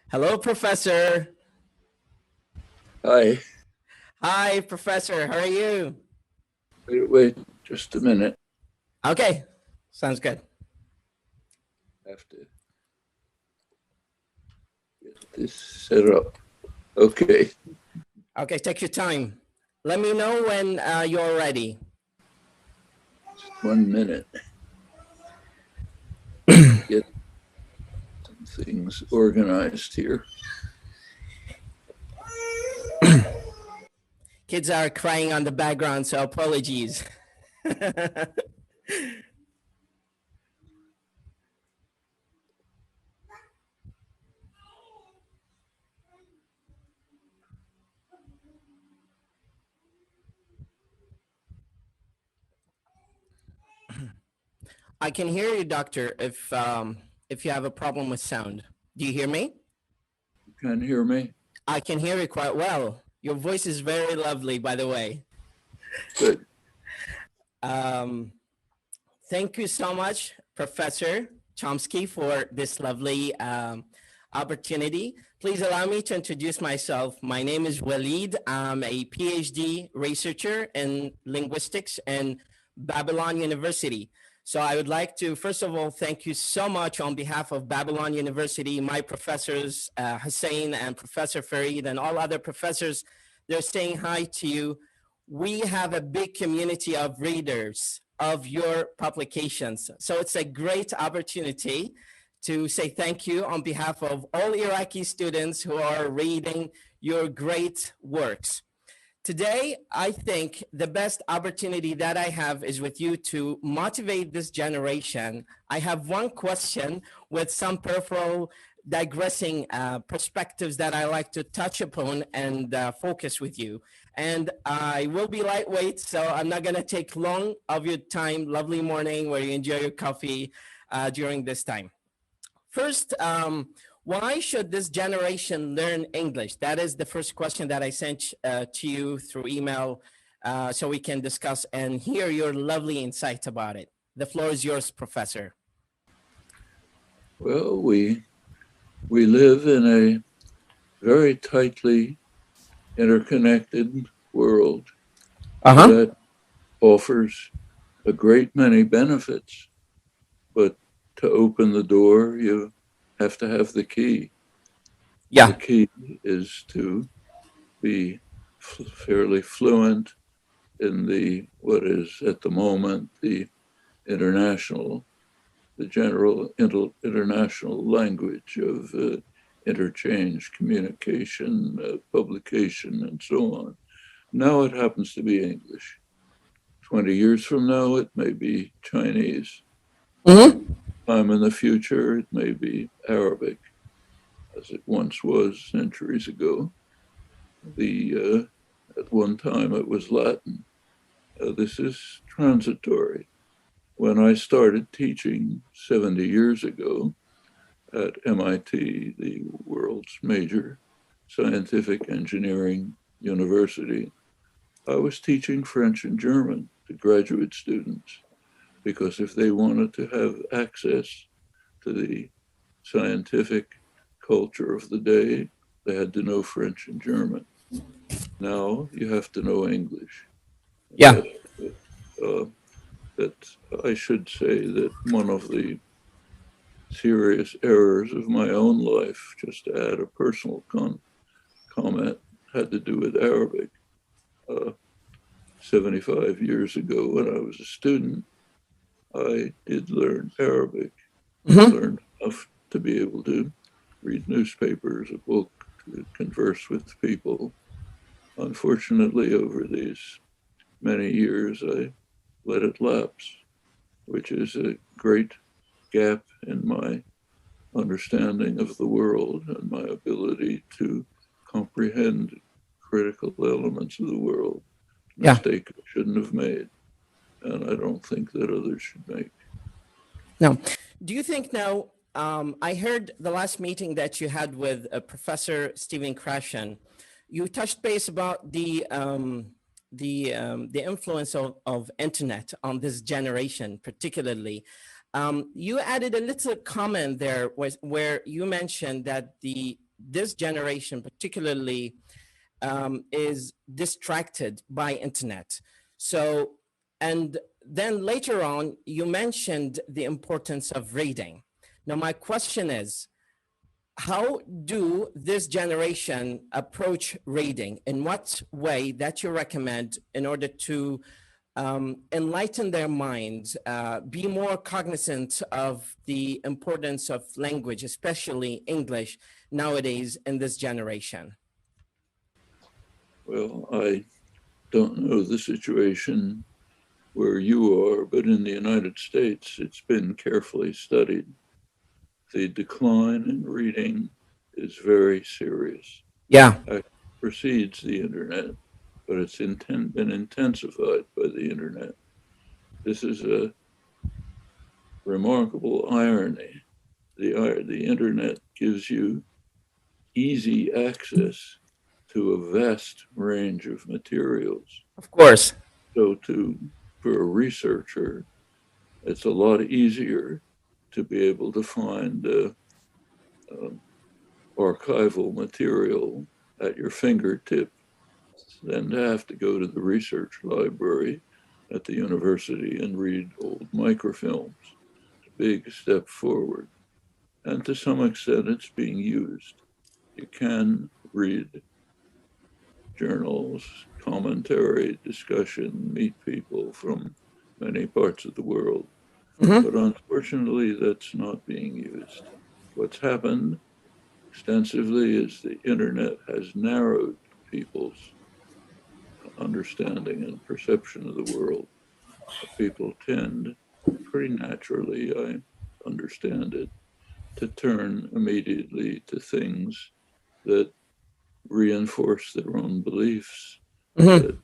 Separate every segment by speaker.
Speaker 1: Hello, Professor.
Speaker 2: Hi.
Speaker 1: Hi, Professor. How are you?
Speaker 2: Wait just a minute.
Speaker 1: Okay, sounds good.
Speaker 2: I have to get this set up. Okay.
Speaker 1: Okay, take your time. Let me know when you're ready.
Speaker 2: Just 1 minute. Get some things organized here.
Speaker 1: Kids are crying on the background, so apologies. I can hear you, doctor, if you have a problem with sound. Do you hear me?
Speaker 2: You can hear me?
Speaker 1: I can hear you quite well. Your voice is very lovely, by the way.
Speaker 2: Good.
Speaker 1: Thank you so much, Professor Chomsky, for this lovely opportunity. Please allow me to introduce myself. My name is Walid. I'm a PhD researcher in linguistics in Babylon University. So I would like to, first of all, thank you so much on behalf of Babylon University, my professors, Hussein and Professor Farid and all other professors. They're saying hi to you. We have a big community of readers of your publications. So it's a great opportunity to say thank you on behalf of all Iraqi students who are reading your great works. Today, I think the best opportunity that I have is with you to motivate this generation. I have one question with some peripheral digressing perspectives that I like to touch upon and focus with you. And I will be lightweight, so I'm not gonna take long of your time. Lovely morning where you enjoy your coffee during this time. First, why should this generation learn English? That is the first question that I sent to you through email so we can discuss and hear your lovely insight about it. The floor is yours, Professor.
Speaker 2: Well, we live in a very tightly interconnected world that offers a great many benefits, but to open the door, you have to have the key.
Speaker 1: Yeah.
Speaker 2: The key is to be fairly fluent in what is at the moment the general international language of interchange, communication, publication, and so on. Now it happens to be English. 20 years from now, it may be Chinese. Time in the future, it may be Arabic, as it once was centuries ago. At one time, it was Latin. This is transitory. When I started teaching 70 years ago at MIT, the world's major scientific engineering university, I was teaching French and German to graduate students because if they wanted to have access to the scientific culture of the day, they had to know French and German. Now you have to know English.
Speaker 1: Yeah.
Speaker 2: That I should say that one of the serious errors of my own life, just to add a personal comment, had to do with Arabic. 75 years ago, when I was a student, I did learn Arabic. I learned enough to be able to read newspapers, a book, to converse with people. Unfortunately, over these many years, I let it lapse, which is a great gap in my understanding of the world and my ability to comprehend critical elements of the world. Mistake I shouldn't have made, and I don't think that others should make.
Speaker 1: Now, do you think now, I heard the last meeting that you had with Professor Stephen Krashen, you touched base about the influence of internet on this generation, particularly. You added a little comment there where you mentioned that the this generation particularly is distracted by internet. So, and then later on, you mentioned the importance of reading. Now, my question is, how do this generation approach reading? In what way that you recommend in order to enlighten their minds, be more cognizant of the importance of language, especially English nowadays in this generation?
Speaker 2: Well, I don't know the situation where you are, but in the United States, it's been carefully studied. The decline in reading is very serious.
Speaker 1: Yeah.
Speaker 2: It precedes the internet, but it's been intensified by the internet. This is a remarkable irony. The internet gives you easy access to a vast range of materials.
Speaker 1: Of course.
Speaker 2: So for a researcher, it's a lot easier to be able to find archival material at your fingertip than to have to go to the research library at the university and read old microfilms. It's a big step forward. And to some extent, it's being used. You can read journals, commentary, discussion, meet people from many parts of the world. But unfortunately, that's not being used. What's happened extensively is the internet has narrowed people's understanding and perception of the world. People tend, pretty naturally, I understand it, to turn immediately to things that reinforce their own beliefs, that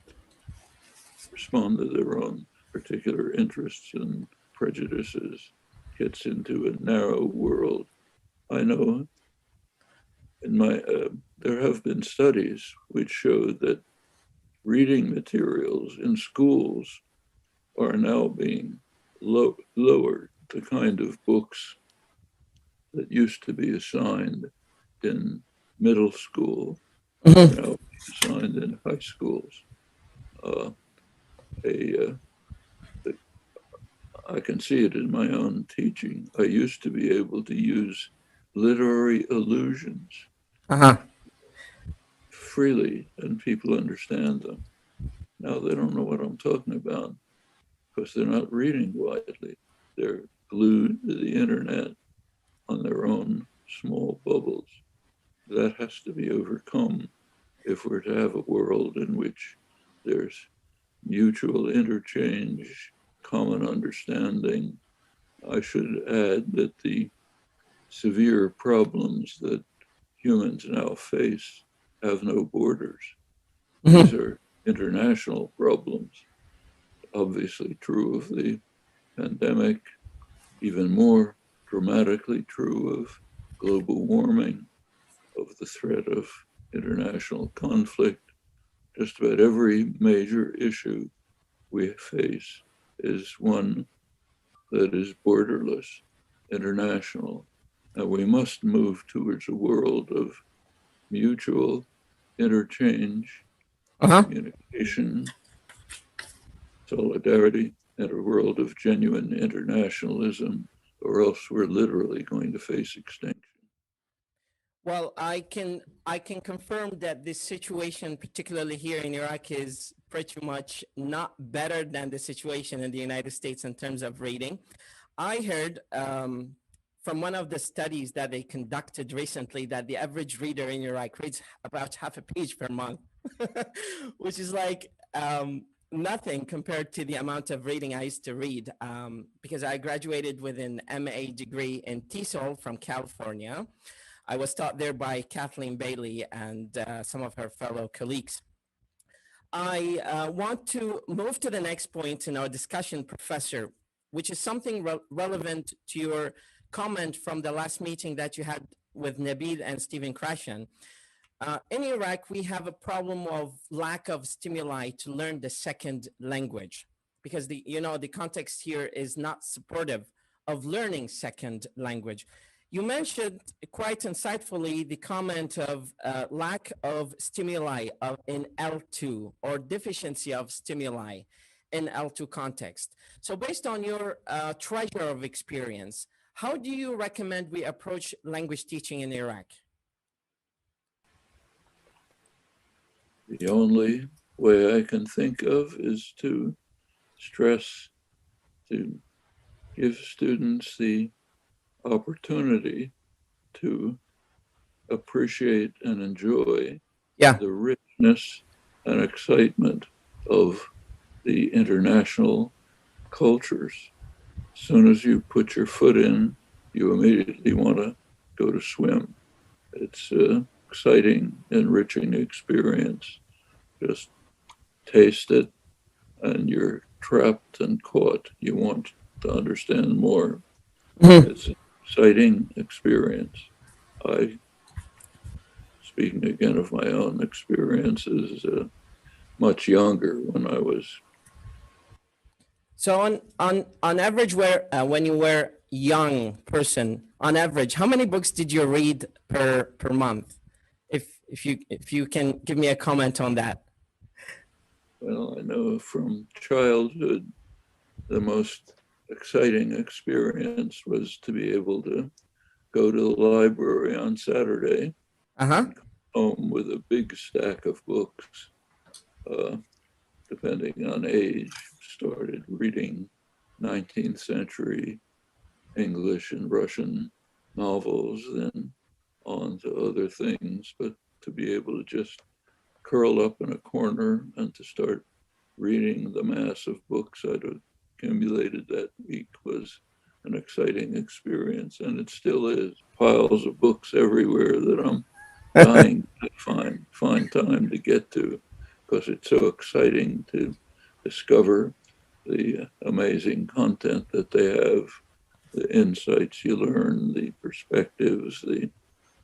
Speaker 2: respond to their own particular interests and prejudices, gets into a narrow world. I know there have been studies which show that reading materials in schools are now being lowered. The kind of books that used to be assigned in middle school are now assigned in high schools. I can see it in my own teaching. I used to be able to use literary allusions freely, and people understand them. Now they don't know what I'm talking about because they're not reading widely. They're glued to the internet on their own small bubbles. That has to be overcome if we're to have a world in which there's mutual interchange, common understanding. I should add that the severe problems that humans now face have no borders. These are international problems. Obviously true of the pandemic, even more dramatically true of global warming, of the threat of international conflict. Just about every major issue we face is one that is borderless, international, and we must move towards a world of mutual interchange, communication, solidarity, and a world of genuine internationalism, or else we're literally going to face extinction.
Speaker 1: Well, I can confirm that this situation, particularly here in Iraq, is pretty much not better than the situation in the United States in terms of reading. I heard from one of the studies that they conducted recently that the average reader in Iraq reads about half a page per month, which is like nothing compared to the amount of reading I used to read, because I graduated with an MA degree in TESOL from California. I was taught there by Kathleen Bailey and some of her fellow colleagues. I want to move to the next point in our discussion, Professor, which is something relevant to your comment from the last meeting that you had with Nabil and Stephen Krashen. In Iraq, we have a problem of lack of stimuli to learn the second language because the context here is not supportive of learning second language. You mentioned quite insightfully the comment of lack of stimuli in L2 or deficiency of stimuli in L2 context. So based on your treasure of experience, how do you recommend we approach language teaching in Iraq?
Speaker 2: The only way I can think of is to stress, to give students the opportunity to appreciate and enjoy the richness and excitement of the international cultures. As soon as you put your foot in, you immediately want to go to swim. It's an exciting, enriching experience. Just taste it and you're trapped and caught. You want to understand more. It's an exciting experience. Speaking again of my own experiences, much younger when I was.
Speaker 1: So on average, when you were young person, on average, how many books did you read per month? If you can give me a comment on that.
Speaker 2: Well, I know from childhood, the most exciting experience was to be able to go to the library on Saturday and come home with a big stack of books. Depending on age, started reading 19th century English and Russian novels, then on to other things. But to be able to just curl up in a corner and to start reading the mass of books I'd accumulated that week was an exciting experience. And it still is. Piles of books everywhere that I'm dying to find time to get to, because it's so exciting to discover the amazing content that they have, the insights you learn, the perspectives, the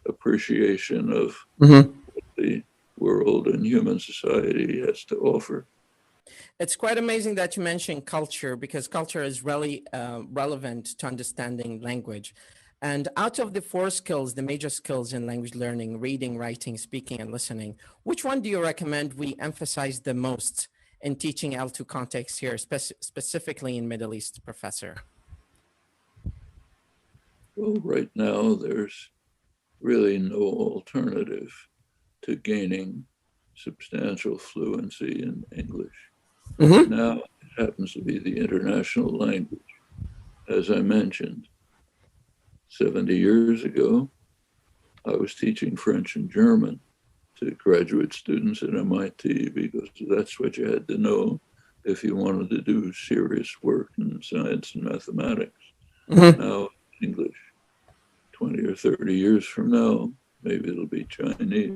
Speaker 2: appreciation of what the world and human society has to offer.
Speaker 1: It's quite amazing that you mentioned culture, because culture is really relevant to understanding language. And out of the 4 skills, the major skills in language learning, reading, writing, speaking, and listening, which one do you recommend we emphasize the most in teaching L2 context here, specifically in Middle East, Professor?
Speaker 2: Well, right now, there's really no alternative to gaining substantial fluency in English. Now, it happens to be the international language. As I mentioned, 70 years ago, I was teaching French and German to graduate students at MIT because that's what you had to know if you wanted to do serious work in science and mathematics. Now, English. 20 or 30 years from now, maybe it'll be Chinese.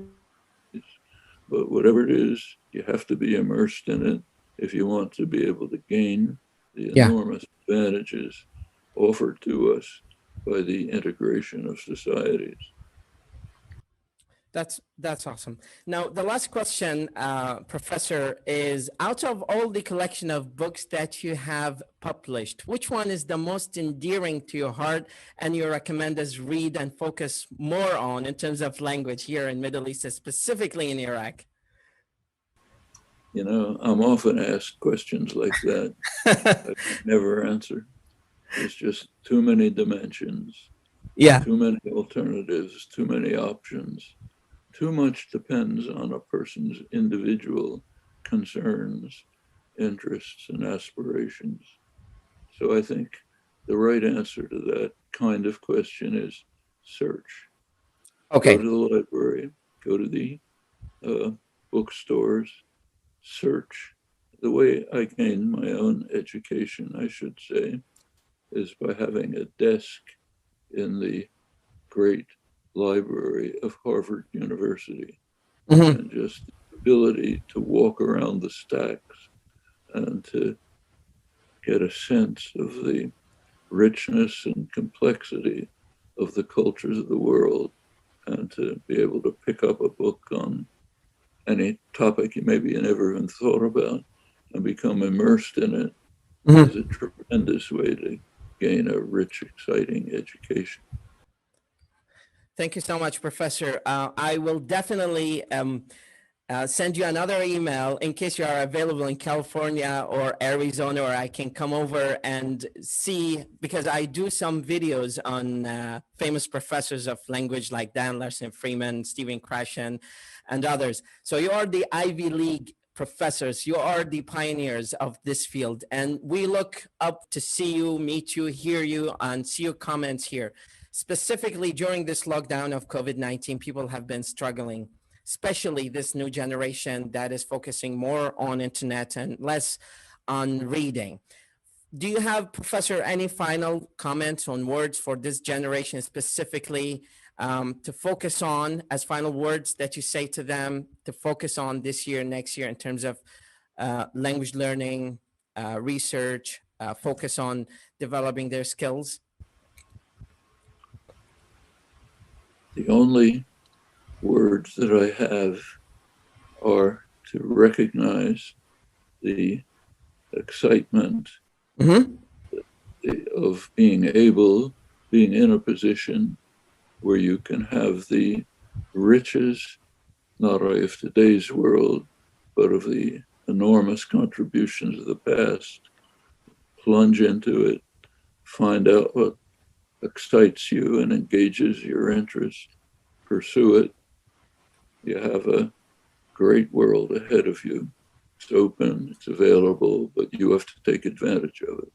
Speaker 2: But whatever it is, you have to be immersed in it if you want to be able to gain the enormous advantages offered to us by the integration of societies.
Speaker 1: That's awesome. Now, the last question, Professor, is out of all the collection of books that you have published, which one is the most endearing to your heart and you recommend us read and focus more on in terms of language here in Middle East, specifically in Iraq?
Speaker 2: You know, I'm often asked questions like that. I never answer. There's just too many dimensions, too many alternatives, too many options. Too much depends on a person's individual concerns, interests, and aspirations. So I think the right answer to that kind of question is search. Go to the library, go to the bookstores, search. The way I gained my own education, I should say, is by having a desk in the great library of Harvard University, and just the ability to walk around the stacks and to get a sense of the richness and complexity of the cultures of the world, and to be able to pick up a book on any topic you maybe never even thought about and become immersed in it is a tremendous way to gain a rich, exciting education.
Speaker 1: Thank you so much, Professor. I will definitely send you another email in case you are available in California or Arizona, or I can come over and see, because I do some videos on famous professors of language like Dan Larson Freeman, Stephen Krashen, and others. So you are the Ivy League professors, you are the pioneers of this field, and we look up to see you, meet you, hear you, and see your comments here. Specifically during this lockdown of COVID-19, people have been struggling, especially this new generation that is focusing more on internet and less on reading. Do you have, Professor, any final comments on words for this generation specifically to focus on, as final words that you say to them to focus on this year, next year, in terms of language learning, research, focus on developing their skills?
Speaker 2: The only words that I have are to recognize the excitement of being in a position where you can have the riches, not only of today's world, but of the enormous contributions of the past, plunge into it, find out what excites you and engages your interest, pursue it. You have a great world ahead of you. It's open, it's available, but you have to take advantage of it.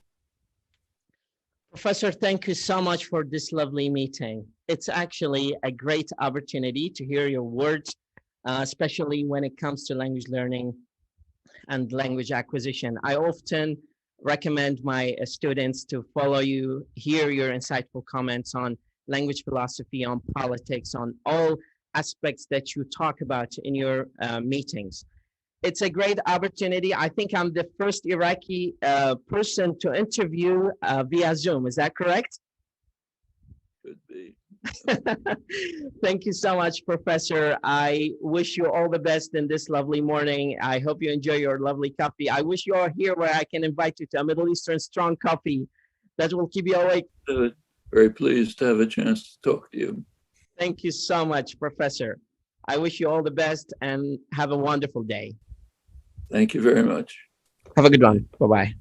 Speaker 1: Professor, thank you so much for this lovely meeting. It's actually a great opportunity to hear your words, especially when it comes to language learning and language acquisition. I often recommend my students to follow you, hear your insightful comments on language philosophy, on politics, on all aspects that you talk about in your meetings. It's a great opportunity. I think I'm the first Iraqi person to interview via Zoom. Is that correct?
Speaker 2: Could be.
Speaker 1: Thank you so much, Professor. I wish you all the best in this lovely morning. I hope you enjoy your lovely coffee. I wish you are here where I can invite you to a Middle Eastern strong coffee that will keep you awake.
Speaker 2: Very pleased to have a chance to talk to you.
Speaker 1: Thank you so much, Professor. I wish you all the best and have a wonderful day.
Speaker 2: Thank you very much.
Speaker 1: Have a good one. Bye-bye.